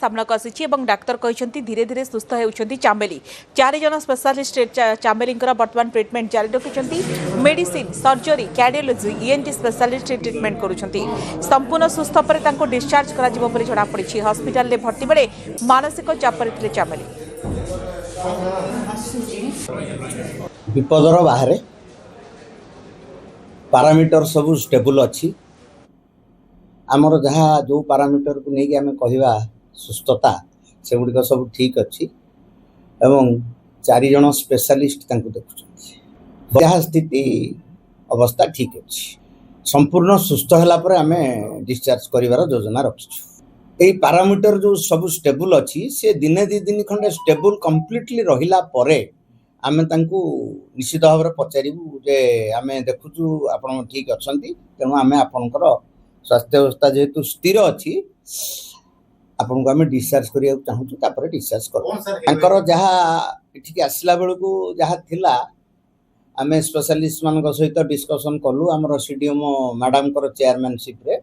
सामना को आसी डाक्तर कहते धीरे धीरे सुस्थ होती चामेली 4 जन स्पेशलिस्ट चामेली बर्तमान ट्रिटमेंट जारी रखिंट medicine surgery cardiology ENT specialist treatment करुँच संपूर्ण सुस्थ पर डिस्चार्ज कर जमापड़ी हस्पिटाल में भर्ती बेले मानसिक चापर थे चामेली विपदर बाहर पारामीटर सब स्टेबल अच्छी आमर जहाँ जो पारामीटर को लेकिन आम कहवा सुस्थता से गुड़िक सब ठीक अच्छी एवं 4 जन स्पेशलिस्ट देखुं जहाँ स्थिति अवस्था ठीक अच्छी संपूर्ण सुस्थ है आम डिस्चार्ज कर योजना रखीचु यही पारामीटर जो सब स्टेबल अच्छी से दिने 2 दिन खंडे स्टेबल कंप्लीटली रहिला परे आमे तांकू निश्चित भाव में पचारू जे आम देखुचु आपण ठीक अच्छा तेणु आम आपणकर स्वास्थ्य अवस्था जेहेतु स्थिर अच्छी आपन को आम डिस्चार्ज करिया चाहूँ तापर डिस्चार्ज कर जहाँ आसला बेलू जहाँ थिला आम स्पेशलिस्ट मान सहित डिस्कसन कलु आमर सीडीएम मैडम चेयरमैनशिप रे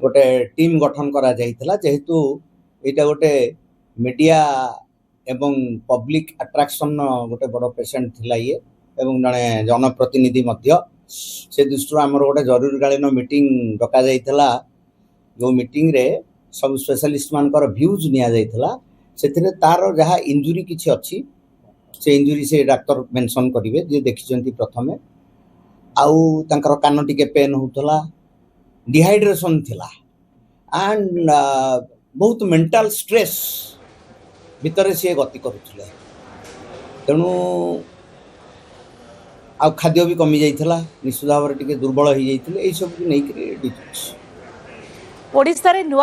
गोटे टीम गठन करा जाइथिला जेहेतु एटा गोटे मीडिया एवं पब्लिक अट्रैक्शन गोटे बड़ पेशेंट थिला ये एवं जड़े जनप्रतिनिधि मध्य से दृष्टि आमर गोटे जरूरीकालीन मीटिंग डका जाइथिला जो मीटिंग रे सब स्पेशलिस्ट मानकर व्यूज निया जाइथिला सेथिरे तार जहाँ इंजुरी किछि अच्छी से इंजुरी से डाक्टर मेंशन करिवे जे देखिचंती प्रथमे आउ तांकर कान टिके पेन होतला डिहाइड्रेशन थिला एंड बहुत मेंटल स्ट्रेस भितर सी गति करुले तेणु आ खाद्य भी कमी जाइथिला निश्चित भाव में दुर्बल हो जाइथिले एई सब नहीं ओडिशा रे